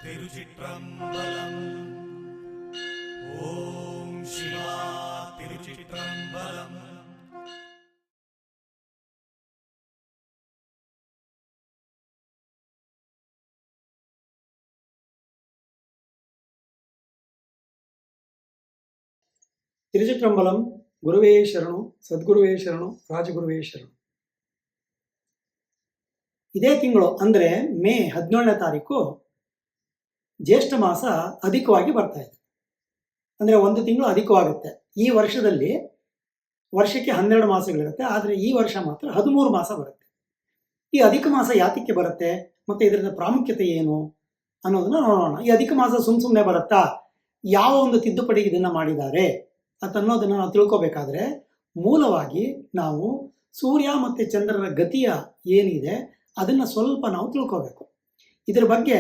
ತಿರುಚಿಟ್ರಂಬಲಂ ಓಂ ಶಿವಾ ತಿರುಚಿಟ್ರಂಬಲಂ. ತಿರುಚಿಟ್ರಂಬಲಂ. ಗುರುವೇ ಶರಣು, ಸದ್ಗುರುವೇ ಶರಣು, ರಾಜಗುರುವೇ ಶರಣು. ಇದೇ ತಿಂಗಳು ಅಂದರೆ ಮೇ 17ನೇ ತಾರೀಕು ಜ್ಯೇಷ್ಠ ಮಾಸ ಅಧಿಕವಾಗಿ ಬರ್ತಾ ಇದೆ. ಅಂದರೆ ಒಂದು ತಿಂಗಳು ಅಧಿಕವಾಗುತ್ತೆ. ಈ ವರ್ಷದಲ್ಲಿ ವರ್ಷಕ್ಕೆ 12 ಮಾಸಗಳಿರುತ್ತೆ, ಆದರೆ ಈ ವರ್ಷ ಮಾತ್ರ 13 ಮಾಸ ಬರುತ್ತೆ. ಈ ಅಧಿಕ ಮಾಸ ಯಾತಕ್ಕೆ ಬರುತ್ತೆ ಮತ್ತು ಇದರ ಪ್ರಾಮುಖ್ಯತೆ ಏನು ಅನ್ನೋದನ್ನ ನೋಡೋಣ. ಈ ಅಧಿಕ ಮಾಸ ಸುಮ್ಮನೆ ಬರುತ್ತಾ, ಯಾವ ಒಂದು ತಿದ್ದುಪಡಿ ಇದನ್ನು ಮಾಡಿದ್ದಾರೆ ಅನ್ನೋದನ್ನು ನಾವು ತಿಳ್ಕೋಬೇಕಾದ್ರೆ ಮೂಲವಾಗಿ ನಾವು ಸೂರ್ಯ ಮತ್ತು ಚಂದ್ರರ ಗತಿಯ ಏನಿದೆ ಅದನ್ನು ಸ್ವಲ್ಪ ನಾವು ತಿಳ್ಕೋಬೇಕು. ಇದರ ಬಗ್ಗೆ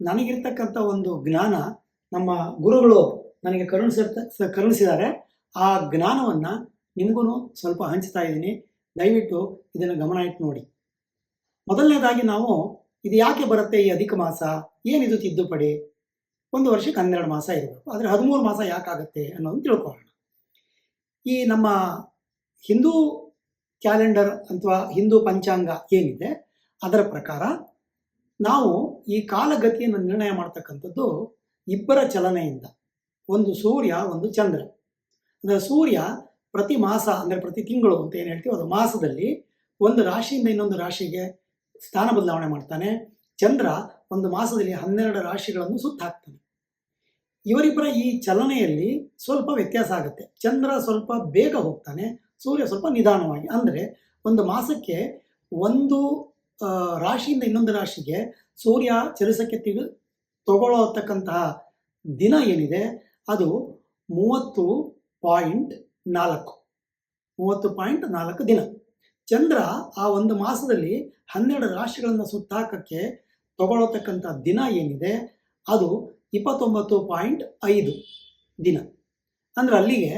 ನನಗಿರ್ತಕ್ಕಂಥ ಒಂದು ಜ್ಞಾನ ನಮ್ಮ ಗುರುಗಳು ನನಗೆ ಕರುಣಿಸಿದ್ದಾರೆ. ಆ ಜ್ಞಾನವನ್ನು ನಿಮಗೂ ಸ್ವಲ್ಪ ಹಂಚ್ತಾ ಇದ್ದೀನಿ. ದಯವಿಟ್ಟು ಇದನ್ನು ಗಮನ ಇಟ್ಟು ನೋಡಿ. ಮೊದಲನೇದಾಗಿ ನಾವು ಇದು ಯಾಕೆ ಬರುತ್ತೆ, ಈ ಅಧಿಕ ಮಾಸ ಏನಿದು ತಿದ್ದುಪಡಿ? ಒಂದು ವರ್ಷಕ್ಕೆ 12 ಮಾಸ ಇರಬೇಕು, ಆದರೆ 13 ಮಾಸ ಯಾಕಾಗುತ್ತೆ ಅನ್ನೋದನ್ನು ತಿಳ್ಕೊಳ್ಳೋಣ. ಈ ನಮ್ಮ ಹಿಂದೂ ಕ್ಯಾಲೆಂಡರ್ ಅಥವಾ ಹಿಂದೂ ಪಂಚಾಂಗ ಏನಿದೆ ಅದರ ಪ್ರಕಾರ ನಾವು ಈ ಕಾಲಗತಿಯನ್ನು ನಿರ್ಣಯ ಮಾಡ್ತಕ್ಕಂಥದ್ದು ಇಬ್ಬರ ಚಲನೆಯಿಂದ. ಒಂದು ಸೂರ್ಯ, ಒಂದು ಚಂದ್ರ. ಅಂದರೆ ಸೂರ್ಯ ಪ್ರತಿ ಮಾಸ ಅಂದರೆ ಪ್ರತಿ ತಿಂಗಳು ಅಂತ ಏನು ಹೇಳ್ತೀವಿ, ಅದು ಮಾಸದಲ್ಲಿ ಒಂದು ರಾಶಿಯಿಂದ ಇನ್ನೊಂದು ರಾಶಿಗೆ ಸ್ಥಾನ ಬದಲಾವಣೆ ಮಾಡ್ತಾನೆ. ಚಂದ್ರ ಒಂದು ಮಾಸದಲ್ಲಿ 12 ರಾಶಿಗಳನ್ನು ಸುತ್ತ ಹಾಕ್ತಾನೆ. ಇವರಿಬ್ಬರ ಈ ಚಲನೆಯಲ್ಲಿ ಸ್ವಲ್ಪ ವ್ಯತ್ಯಾಸ ಆಗುತ್ತೆ. ಚಂದ್ರ ಸ್ವಲ್ಪ ಬೇಗ ಹೋಗ್ತಾನೆ, ಸೂರ್ಯ ಸ್ವಲ್ಪ ನಿಧಾನವಾಗಿ. ಅಂದರೆ ಒಂದು ಮಾಸಕ್ಕೆ ಒಂದು ರಾಶಿಯಿಂದ ಇನ್ನೊಂದು ರಾಶಿಗೆ ಸೂರ್ಯ ಚಲಿಸಕ್ಕೆ ತಗೊಳ್ಳತಕ್ಕಂತಹ ದಿನ ಏನಿದೆ ಅದು 30.4 ದಿನ. ಚಂದ್ರ ಆ ಒಂದು ಮಾಸದಲ್ಲಿ 12 ರಾಶಿಗಳನ್ನು ಸುತ್ತಾಕಕ್ಕೆ ತಗೊಳ್ಳತಕ್ಕಂಥ ದಿನ ಏನಿದೆ ಅದು 29.5 ದಿನ. ಅಂದರೆ ಅಲ್ಲಿಗೆ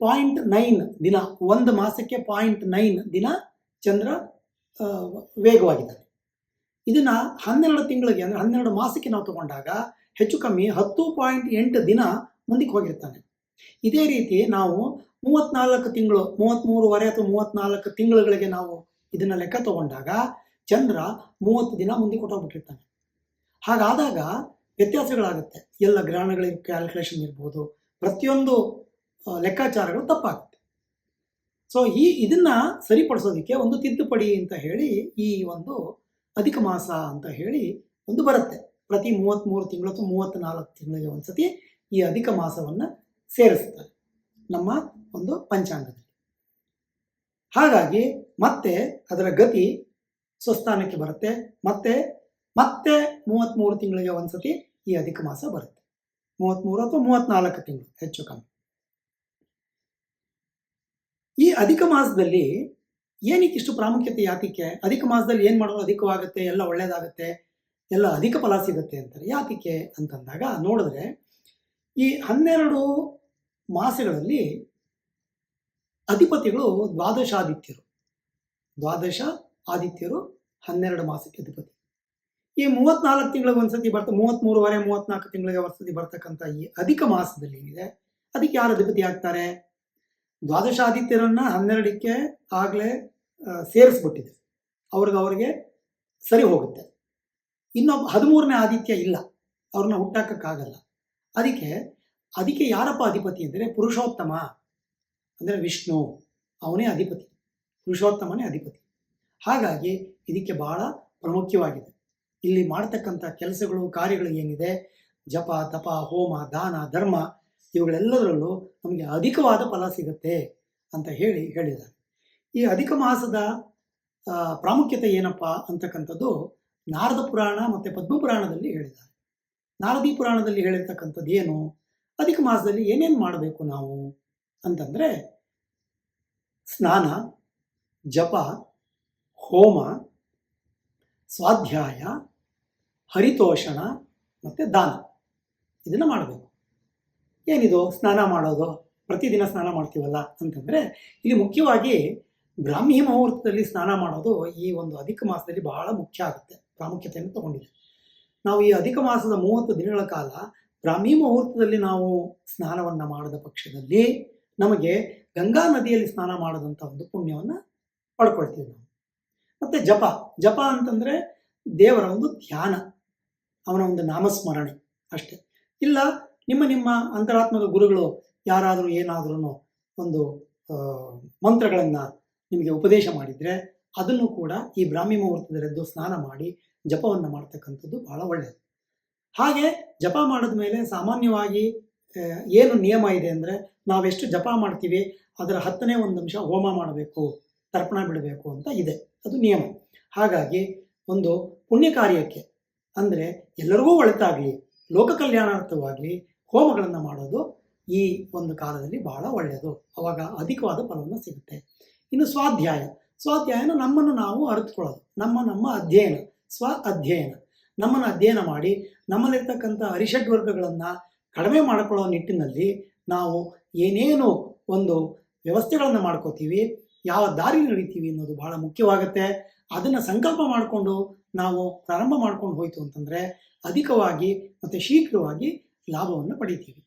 0.9 ದಿನ, ಒಂದು ಮಾಸಕ್ಕೆ 0.9 ದಿನ ಚಂದ್ರ ವೇಗವಾಗಿದ್ದಾನೆ. ಇದನ್ನು 12 ತಿಂಗಳಿಗೆ ಅಂದರೆ 12 ಮಾಸಕ್ಕೆ ನಾವು ತಗೊಂಡಾಗ ಹೆಚ್ಚು ಕಮ್ಮಿ 10.8 ದಿನ ಮುಂದಕ್ಕೆ ಹೋಗಿರ್ತಾನೆ. ಇದೇ ರೀತಿ ನಾವು 34 ತಿಂಗಳು, 33.5 ಅಥವಾ 34 ತಿಂಗಳುಗಳಿಗೆ ನಾವು ಇದನ್ನು ಲೆಕ್ಕ ತಗೊಂಡಾಗ ಚಂದ್ರ 30 ದಿನ ಮುಂದಕ್ಕೆ ಹೊಟ್ಟೋಗ್ಬಿಟ್ಟಿರ್ತಾನೆ. ಹಾಗಾದಾಗ ವ್ಯತ್ಯಾಸಗಳಾಗುತ್ತೆ. ಎಲ್ಲ ಗ್ರಹಣಗಳಿಗೆ ಕ್ಯಾಲ್ಕುಲೇಷನ್ ಇರ್ಬೋದು, ಪ್ರತಿಯೊಂದು ಲೆಕ್ಕಾಚಾರಗಳು ತಪ್ಪಾಗುತ್ತೆ. ಸೊ ಇದನ್ನು ಸರಿಪಡಿಸೋದಕ್ಕೆ ಒಂದು ತಿದ್ದುಪಡಿ ಅಂತ ಹೇಳಿ ಈ ಒಂದು ಅಧಿಕ ಮಾಸ ಅಂತ ಹೇಳಿ ಒಂದು ಬರುತ್ತೆ. ಪ್ರತಿ 33 ತಿಂಗಳು ಅಥವಾ 34 ತಿಂಗಳಿಗೆ ಒಂದ್ಸತಿ ಈ ಅಧಿಕ ಮಾಸವನ್ನು ಸೇರಿಸ್ತಾರೆ ನಮ್ಮ ಒಂದು ಪಂಚಾಂಗದಲ್ಲಿ. ಹಾಗಾಗಿ ಮತ್ತೆ ಅದರ ಗತಿ ಸ್ವಸ್ಥಾನಕ್ಕೆ ಬರುತ್ತೆ. ಮತ್ತೆ 33 ತಿಂಗಳಿಗೆ ಒಂದ್ಸತಿ ಈ ಅಧಿಕ ಮಾಸ ಬರುತ್ತೆ. 33 ಅಥವಾ 34 ತಿಂಗಳು ಹೆಚ್ಚು ಕಮ್ಮಿ. ಈ ಅಧಿಕ ಮಾಸದಲ್ಲಿ ಏನಕ್ಕೆ ಇಷ್ಟು ಪ್ರಾಮುಖ್ಯತೆ? ಯಾತಕ್ಕೆ ಅಧಿಕ ಮಾಸದಲ್ಲಿ ಏನು ಮಾಡೋದು ಅಧಿಕವಾಗುತ್ತೆ, ಎಲ್ಲ ಒಳ್ಳೇದಾಗುತ್ತೆ, ಎಲ್ಲ ಅಧಿಕ ಫಲ ಸಿಗುತ್ತೆ ಅಂತಾರೆ. ಯಾತಕ್ಕೆ ಅಂತಂದಾಗ ನೋಡಿದ್ರೆ ಈ 12 ಮಾಸಗಳಲ್ಲಿ ಅಧಿಪತಿಗಳು ದ್ವಾದಶ ಆದಿತ್ಯರು 12 ಮಾಸಕ್ಕೆ ಅಧಿಪತಿ. ಈ 34 ತಿಂಗಳಿಗೆ ಒಂದ್ಸತಿ 34 ತಿಂಗಳಿಗೆ ಒಂದ್ಸತಿ ಬರ್ತಕ್ಕಂಥ ಈ ಅಧಿಕ ಮಾಸದಲ್ಲಿ ಏನಿದೆ ಅದಕ್ಕೆ ಯಾರು ಅಧಿಪತಿ ಆಗ್ತಾರೆ? ದ್ವಾದಶಾದಿತ್ಯರನ್ನ 12ಕ್ಕೆ ಆಗಲೇ ಸೇರಿಸ್ಬಿಟ್ಟಿದೆ. ಅವ್ರಿಗೆ ಸರಿ ಹೋಗುತ್ತೆ. ಇನ್ನೊಬ್ಬ 13ನೇ ಆದಿತ್ಯ ಇಲ್ಲ, ಅವ್ರನ್ನ ಹುಟ್ಟಾಕಕ್ಕಾಗಲ್ಲ. ಅದಕ್ಕೆ ಯಾರಪ್ಪ ಅಧಿಪತಿ ಅಂದರೆ ಪುರುಷೋತ್ತಮ, ಅಂದರೆ ವಿಷ್ಣು, ಅವನೇ ಅಧಿಪತಿ, ಪುರುಷೋತ್ತಮನೇ ಅಧಿಪತಿ. ಹಾಗಾಗಿ ಇದಕ್ಕೆ ಬಹಳ ಪ್ರಾಮುಖ್ಯವಾಗಿದೆ. ಇಲ್ಲಿ ಮಾಡ್ತಕ್ಕಂಥ ಕೆಲಸಗಳು, ಕಾರ್ಯಗಳು ಏನಿದೆ, ಜಪ, ತಪ, ಹೋಮ, ದಾನ, ಧರ್ಮ, ಇವುಗಳೆಲ್ಲದರಲ್ಲೂ ನಮಗೆ ಅಧಿಕವಾದ ಫಲ ಸಿಗುತ್ತೆ ಅಂತ ಹೇಳಿದ್ದಾರೆ. ಈ ಅಧಿಕ ಮಾಸದ ಪ್ರಾಮುಖ್ಯತೆ ಏನಪ್ಪ ಅಂತಕ್ಕಂಥದ್ದು ನಾರದ ಪುರಾಣ ಮತ್ತು ಪದ್ಮಪುರಾಣದಲ್ಲಿ ಹೇಳಿದ್ದಾರೆ. ನಾರದಿ ಪುರಾಣದಲ್ಲಿ ಹೇಳಿರ್ತಕ್ಕಂಥದ್ದು ಏನು, ಅಧಿಕ ಮಾಸದಲ್ಲಿ ಏನೇನು ಮಾಡಬೇಕು ನಾವು ಅಂತಂದರೆ ಸ್ನಾನ, ಜಪ, ಹೋಮ, ಸ್ವಾಧ್ಯಾಯ, ಹರಿತೋಷಣ ಮತ್ತು ದಾನ, ಇದನ್ನು ಮಾಡಬೇಕು. ಏನಿದು ಸ್ನಾನ ಮಾಡೋದು? ಪ್ರತಿದಿನ ಸ್ನಾನ ಮಾಡ್ತೀವಲ್ಲ ಅಂತಂದರೆ ಇಲ್ಲಿ ಮುಖ್ಯವಾಗಿ ಬ್ರಾಹ್ಮಿ ಮುಹೂರ್ತದಲ್ಲಿ ಸ್ನಾನ ಮಾಡೋದು ಈ ಒಂದು ಅಧಿಕ ಮಾಸದಲ್ಲಿ ಬಹಳ ಮುಖ್ಯ ಆಗುತ್ತೆ, ಪ್ರಾಮುಖ್ಯತೆಯನ್ನು ತಗೊಂಡಿದೆ. ನಾವು ಈ ಅಧಿಕ ಮಾಸದ 30 ದಿನಗಳ ಕಾಲ ಬ್ರಾಹ್ಮಿ ಮುಹೂರ್ತದಲ್ಲಿ ನಾವು ಸ್ನಾನವನ್ನು ಮಾಡದ ಪಕ್ಷದಲ್ಲಿ ನಮಗೆ ಗಂಗಾ ನದಿಯಲ್ಲಿ ಸ್ನಾನ ಮಾಡದಂಥ ಒಂದು ಪುಣ್ಯವನ್ನು ಪಡ್ಕೊಳ್ತೀವಿ ನಾವು. ಮತ್ತು ಜಪ ಅಂತಂದರೆ ದೇವರ ಒಂದು ಧ್ಯಾನ, ಅವನ ಒಂದು ನಾಮಸ್ಮರಣೆ ಅಷ್ಟೇ. ಇಲ್ಲ ನಿಮ್ಮ ಅಂತರಾತ್ಮದ ಗುರುಗಳು ಯಾರಾದರೂ ಏನಾದ್ರೂ ಒಂದು ಮಂತ್ರಗಳನ್ನು ನಿಮಗೆ ಉಪದೇಶ ಮಾಡಿದರೆ ಅದನ್ನು ಕೂಡ ಈ ಬ್ರಾಹ್ಮಿ ಮುಹೂರ್ತದಲ್ಲೆದ್ದು ಸ್ನಾನ ಮಾಡಿ ಜಪವನ್ನು ಮಾಡ್ತಕ್ಕಂಥದ್ದು ಬಹಳ ಒಳ್ಳೆಯದು. ಹಾಗೆ ಜಪ ಮಾಡಿದ ಮೇಲೆ ಸಾಮಾನ್ಯವಾಗಿ ಏನು ನಿಯಮ ಇದೆ ಅಂದರೆ, ನಾವೆಷ್ಟು ಜಪ ಮಾಡ್ತೀವಿ ಅದರ 10ನೇ 1 ನಿಮಿಷ ಹೋಮ ಮಾಡಬೇಕು, ತರ್ಪಣ ಬಿಡಬೇಕು ಅಂತ ಇದೆ, ಅದು ನಿಯಮ. ಹಾಗಾಗಿ ಒಂದು ಪುಣ್ಯ ಕಾರ್ಯಕ್ಕೆ ಅಂದರೆ ಎಲ್ಲರಿಗೂ ಒಳಿತಾಗಲಿ, ಲೋಕ ಕಲ್ಯಾಣಾರ್ಥವಾಗಲಿ ಹೋಮಗಳನ್ನು ಮಾಡೋದು ಈ ಒಂದು ಕಾಲದಲ್ಲಿ ಬಹಳ ಒಳ್ಳೆಯದು. ಆವಾಗ ಅಧಿಕವಾದ ಫಲವನ್ನು ಸಿಗುತ್ತೆ. ಇನ್ನು ಸ್ವಾಧ್ಯಾಯನ ನಮ್ಮನ್ನು ನಾವು ಅರಿತುಕೊಳ್ಳೋದು, ನಮ್ಮ ಅಧ್ಯಯನ, ಅಧ್ಯಯನ, ನಮ್ಮನ್ನು ಅಧ್ಯಯನ ಮಾಡಿ ನಮ್ಮಲ್ಲಿರ್ತಕ್ಕಂಥ ಅರಿಷಡ್ ವರ್ಗಗಳನ್ನು ಕಡಿಮೆ ಮಾಡಿಕೊಳ್ಳೋ ನಿಟ್ಟಿನಲ್ಲಿ ನಾವು ಏನೇನು ಒಂದು ವ್ಯವಸ್ಥೆಗಳನ್ನು ಮಾಡ್ಕೋತೀವಿ, ಯಾವ ದಾರಿ ನಡೀತೀವಿ ಅನ್ನೋದು ಬಹಳ ಮುಖ್ಯವಾಗುತ್ತೆ. ಅದನ್ನು ಸಂಕಲ್ಪ ಮಾಡಿಕೊಂಡು ನಾವು ಪ್ರಾರಂಭ ಮಾಡ್ಕೊಂಡು ಹೋಯಿತು ಅಂತಂದರೆ ಅಧಿಕವಾಗಿ ಮತ್ತು ಶೀಘ್ರವಾಗಿ ಲಾಭವನ್ನು ಪಡಿತೀವಿ.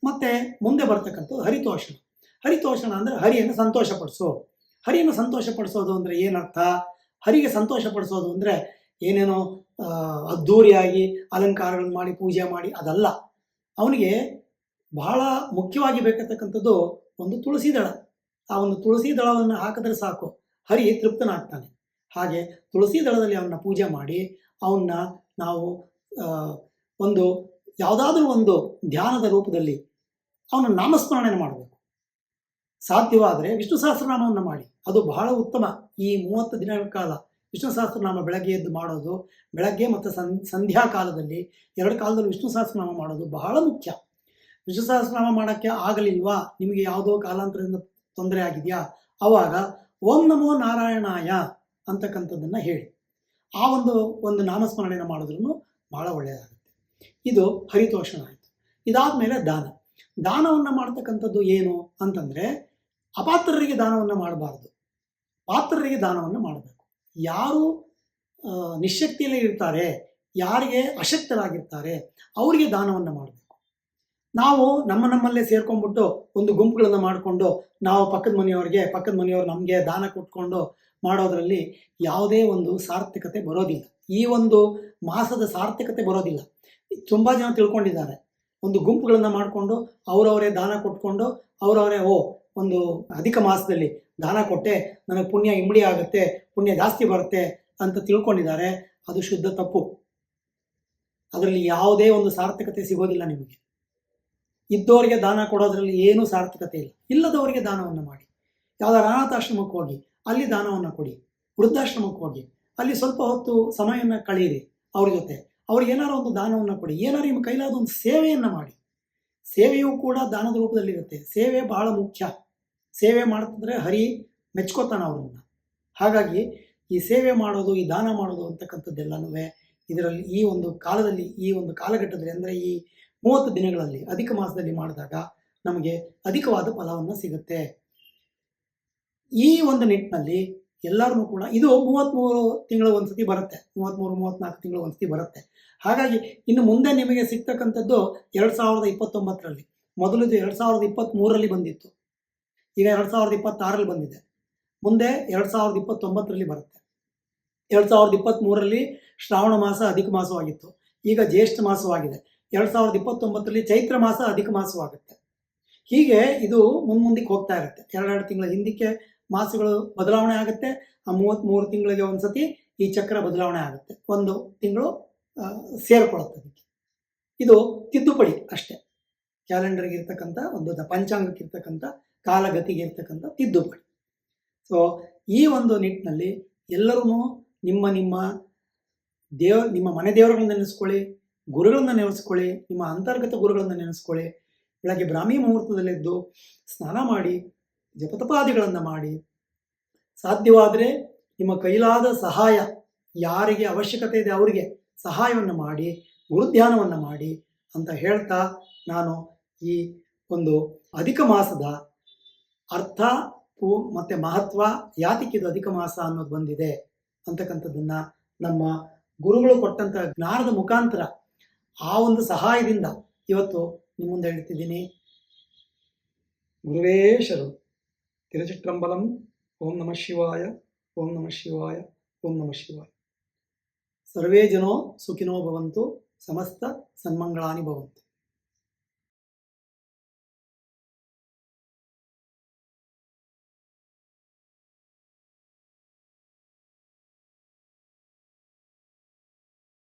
ಮತ್ತು ಮುಂದೆ ಬರ್ತಕ್ಕಂಥದ್ದು ಹರಿತೋಷಣ ಅಂದರೆ ಹರಿಯನ್ನು ಸಂತೋಷಪಡಿಸೋದು ಅಂದರೆ ಏನರ್ಥ? ಹರಿಗೆ ಸಂತೋಷಪಡಿಸೋದು ಅಂದರೆ ಏನೇನೋ ಅದ್ಧೂರಿಯಾಗಿ ಅಲಂಕಾರಗಳನ್ನು ಮಾಡಿ ಪೂಜೆ ಮಾಡಿ ಅದಲ್ಲ. ಅವನಿಗೆ ಬಹಳ ಮುಖ್ಯವಾಗಿ ಬೇಕಾಗ್ತಕ್ಕಂಥದ್ದು ಒಂದು ತುಳಸಿ ದಳ. ಆ ಒಂದು ತುಳಸಿ ದಳವನ್ನು ಹಾಕಿದ್ರೆ ಸಾಕು, ಹರಿ ತೃಪ್ತನಾಗ್ತಾನೆ. ಹಾಗೆ ತುಳಸಿ ದಳದಲ್ಲಿ ಅವನ್ನ ಪೂಜೆ ಮಾಡಿ ಅವನ್ನ ನಾವು ಒಂದು ಯಾವುದಾದ್ರೂ ಒಂದು ಧ್ಯಾನದ ರೂಪದಲ್ಲಿ ಅವನ ನಾಮಸ್ಮರಣೆ ಮಾಡಬೇಕು. ಸಾಧ್ಯವಾದರೆ ವಿಷ್ಣು ಸಹಸ್ರನಾಮವನ್ನು ಮಾಡಿ, ಅದು ಬಹಳ ಉತ್ತಮ. ಈ 30 ದಿನಗಳ ಕಾಲ ವಿಷ್ಣು ಸಹಸ್ರನಾಮ ಬೆಳಗ್ಗೆ ಎದ್ದು ಮಾಡೋದು, ಬೆಳಗ್ಗೆ ಮತ್ತು ಸಂಧ್ಯಾ ಕಾಲದಲ್ಲಿ 2 ಕಾಲದಲ್ಲಿ ವಿಷ್ಣು ಸಹಸ್ರನಾಮ ಮಾಡೋದು ಬಹಳ ಮುಖ್ಯ. ವಿಷ್ಣು ಸಹಸ್ರನಾಮ ಮಾಡೋಕ್ಕೆ ಆಗಲಿಲ್ವಾ, ನಿಮಗೆ ಯಾವುದೋ ಕಾಲಾಂತರದಿಂದ ತೊಂದರೆ ಆಗಿದೆಯಾ, ಆವಾಗ ಓಂ ನಮೋ ನಾರಾಯಣಾಯ ಅಂತಕ್ಕಂಥದ್ದನ್ನು ಹೇಳಿ ಆ ಒಂದು ನಾಮಸ್ಮರಣೆಯನ್ನು ಮಾಡಿದ್ರೂ ಬಹಳ ಒಳ್ಳೆಯದಾಗುತ್ತೆ. ಇದು ಹರಿತೋಷಣ ಆಯಿತು. ಇದಾದಮೇಲೆ ದಾನವನ್ನು ಮಾಡ್ತಕ್ಕಂಥದ್ದು ಏನು ಅಂತಂದರೆ, ಅಪಾತ್ರರಿಗೆ ದಾನವನ್ನು ಮಾಡಬಾರ್ದು, ಪಾತ್ರರಿಗೆ ದಾನವನ್ನು ಮಾಡಬೇಕು. ಯಾರು ನಿಶ್ಶಕ್ತಿಯಲ್ಲೇ ಇರ್ತಾರೆ, ಯಾರಿಗೆ ಅಶಕ್ತರಾಗಿರ್ತಾರೆ ಅವರಿಗೆ ದಾನವನ್ನು ಮಾಡಬೇಕು. ನಾವು ನಮ್ಮಲ್ಲೇ ಸೇರ್ಕೊಂಡ್ಬಿಟ್ಟು ಒಂದು ಗುಂಪುಗಳನ್ನು ಮಾಡಿಕೊಂಡು ನಾವು ಪಕ್ಕದ ಮನೆಯವ್ರು ನಮಗೆ ದಾನ ಕೊಟ್ಕೊಂಡು ಮಾಡೋದರಲ್ಲಿ ಯಾವುದೇ ಒಂದು ಸಾರ್ಥಕತೆ ಬರೋದಿಲ್ಲ. ಈ ಒಂದು ಮಾಸದ ಸಾರ್ಥಕತೆ ಬರೋದಿಲ್ಲ. ತುಂಬ ಜನ ತಿಳ್ಕೊಂಡಿದ್ದಾರೆ, ಒಂದು ಗುಂಪುಗಳನ್ನು ಮಾಡಿಕೊಂಡು ಅವರವರೇ ದಾನ ಕೊಟ್ಕೊಂಡು ಅವರವರೇ ಒಂದು ಅಧಿಕ ಮಾಸದಲ್ಲಿ ದಾನ ಕೊಟ್ಟೆ ನನಗೆ ಪುಣ್ಯ ಇಮ್ಮಡಿ ಆಗುತ್ತೆ, ಪುಣ್ಯ ಜಾಸ್ತಿ ಬರುತ್ತೆ ಅಂತ ತಿಳ್ಕೊಂಡಿದ್ದಾರೆ. ಅದು ಶುದ್ಧ ತಪ್ಪು. ಅದರಲ್ಲಿ ಯಾವುದೇ ಒಂದು ಸಾರ್ಥಕತೆ ಸಿಗೋದಿಲ್ಲ ನಿಮಗೆ. ಇದ್ದವರಿಗೆ ದಾನ ಕೊಡೋದ್ರಲ್ಲಿ ಏನೂ ಸಾರ್ಥಕತೆ ಇಲ್ಲ. ಇಲ್ಲದವರಿಗೆ ದಾನವನ್ನು ಮಾಡಿ. ಯಾವುದಾದ್ರು ಅನಾಥಾಶ್ರಮಕ್ಕೆ ಹೋಗಿ ಅಲ್ಲಿ ದಾನವನ್ನು ಕೊಡಿ, ವೃದ್ಧಾಶ್ರಮಕ್ಕೆ ಹೋಗಿ ಅಲ್ಲಿ ಸ್ವಲ್ಪ ಹೊತ್ತು ಸಮಯವನ್ನು ಕಳೀರಿ ಅವ್ರ ಜೊತೆ, ಅವ್ರಿಗೆ ಏನಾರು ಒಂದು ದಾನವನ್ನು ಕೊಡಿ, ಏನಾರು ನಿಮ್ಮ ಕೈಲಾದ ಒಂದು ಸೇವೆಯನ್ನು ಮಾಡಿ. ಸೇವೆಯೂ ಕೂಡ ದಾನದ ರೂಪದಲ್ಲಿರುತ್ತೆ. ಸೇವೆ ಬಹಳ ಮುಖ್ಯ. ಸೇವೆ ಮಾಡ್ತಿದ್ರೆ ಹರಿ ಮೆಚ್ಕೋತಾನೆ ಅವ್ರನ್ನ. ಹಾಗಾಗಿ ಈ ಸೇವೆ ಮಾಡೋದು, ಈ ದಾನ ಮಾಡೋದು ಅಂತಕ್ಕಂಥದ್ದೆಲ್ಲನೂ ಇದರಲ್ಲಿ ಈ ಒಂದು ಕಾಲದಲ್ಲಿ, ಈ ಒಂದು ಕಾಲಘಟ್ಟದಲ್ಲಿ ಅಂದರೆ ಈ 30 ದಿನಗಳಲ್ಲಿ ಅಧಿಕ ಮಾಸದಲ್ಲಿ ಮಾಡಿದಾಗ ನಮಗೆ ಅಧಿಕವಾದ ಫಲವನ್ನು ಸಿಗುತ್ತೆ. ಈ ಒಂದು ನಿಟ್ಟಿನಲ್ಲಿ ಎಲ್ಲರೂ ಕೂಡ ಇದು 33 ತಿಂಗಳು ಒಂದ್ಸತಿ ಬರುತ್ತೆ, 33-34 ತಿಂಗಳು ಒಂದ್ಸತಿ ಬರುತ್ತೆ. ಹಾಗಾಗಿ ಇನ್ನು ಮುಂದೆ ನಿಮಗೆ ಸಿಗ್ತಕ್ಕಂಥದ್ದು 2029ರಲ್ಲಿ. ಮೊದಲು ಇದು 2023ರಲ್ಲಿ ಬಂದಿತ್ತು, ಈಗ 2026ರಲ್ಲಿ ಬಂದಿದೆ. ಮುಂದೆ 2029ರಲ್ಲಿ ಬರುತ್ತೆ. 2023ರಲ್ಲಿ ಶ್ರಾವಣ ಮಾಸ ಅಧಿಕ ಮಾಸವಾಗಿತ್ತು, ಈಗ ಜ್ಯೇಷ್ಠ ಮಾಸವಾಗಿದೆ. 2029ರಲ್ಲಿ ಚೈತ್ರ ಮಾಸ ಅಧಿಕ ಮಾಸವಾಗುತ್ತೆ. ಹೀಗೆ ಇದು ಮುಂದಕ್ಕೆ ಹೋಗ್ತಾ ಇರುತ್ತೆ. 2 ತಿಂಗಳ ಹಿಂದಕ್ಕೆ ಮಾಸಗಳು ಬದಲಾವಣೆ ಆಗುತ್ತೆ. ಆ 33 ತಿಂಗಳಿಗೆ ಒಂದ್ಸತಿ ಈ ಚಕ್ರ ಬದಲಾವಣೆ ಆಗುತ್ತೆ, 1 ತಿಂಗಳು ಸೇರ್ಕೊಳ್ಳುತ್ತೆ. ಅದಕ್ಕೆ ಇದು ತಿದ್ದುಪಡಿ ಅಷ್ಟೇ. ಕ್ಯಾಲೆಂಡರ್ಗೆ ಇರ್ತಕ್ಕಂಥ ಒಂದು ಪಂಚಾಂಗಕ್ಕೆ ಇರ್ತಕ್ಕಂಥ ಕಾಲಗತಿಗೆ ಇರ್ತಕ್ಕಂಥ ತಿದ್ದುಪಡಿ. ಸೊ ಈ ಒಂದು ನಿಟ್ಟಿನಲ್ಲಿ ಎಲ್ಲರೂ ನಿಮ್ಮ ಮನೆ ದೇವರುಗಳನ್ನ ನೆನೆಸ್ಕೊಳ್ಳಿ, ಗುರುಗಳನ್ನ ನೆನೆಸ್ಕೊಳ್ಳಿ, ನಿಮ್ಮ ಅಂತರ್ಗತ ಗುರುಗಳನ್ನು ನೆನೆಸ್ಕೊಳ್ಳಿ. ಬೆಳಗ್ಗೆ ಬ್ರಾಹ್ಮಿ ಮುಹೂರ್ತದಲ್ಲೆದ್ದು ಸ್ನಾನ ಮಾಡಿ ಜಪತಪಾದಿಗಳನ್ನು ಮಾಡಿ, ಸಾಧ್ಯವಾದರೆ ನಿಮ್ಮ ಕೈಲಾದ ಸಹಾಯ ಯಾರಿಗೆ ಅವಶ್ಯಕತೆ ಇದೆ ಅವರಿಗೆ ಸಹಾಯವನ್ನು ಮಾಡಿ, ಗುರುಧ್ಯಾನವನ್ನು ಮಾಡಿ ಅಂತ ಹೇಳ್ತಾ ನಾನು ಈ ಒಂದು ಅಧಿಕ ಮಾಸದ ಅರ್ಥ ಮತ್ತು ಮಹತ್ವ, ಯಾತಿಕ್ಕಿದು ಅಧಿಕ ಮಾಸ ಅನ್ನೋದು ಬಂದಿದೆ ಅಂತಕ್ಕಂಥದ್ದನ್ನು ನಮ್ಮ ಗುರುಗಳು ಕೊಟ್ಟಂಥ ಜ್ಞಾನದ ಮುಖಾಂತರ ಆ ಒಂದು ಸಹಾಯದಿಂದ ಇವತ್ತು ನಿಮ್ಮ ಮುಂದೆ ಹೇಳ್ತಿದ್ದೀನಿ. ಗುರುವೇ ಶರಣು. ತಿರುಚಿಟ್ರಂಬಲಂ. ಓಂ ನಮಃ ಶಿವಾಯ. ಓಂ ನಮಃ ಶಿವಾಯ. ಓಂ ನಮಃ ಶಿವಾಯ. ಸರ್ವೇ ಜನೋ ಸುಖಿನೋ ಭವಂತು. ಸಮಸ್ತ ಸನ್ಮಂಗಳಾನಿ ಭವಂತು.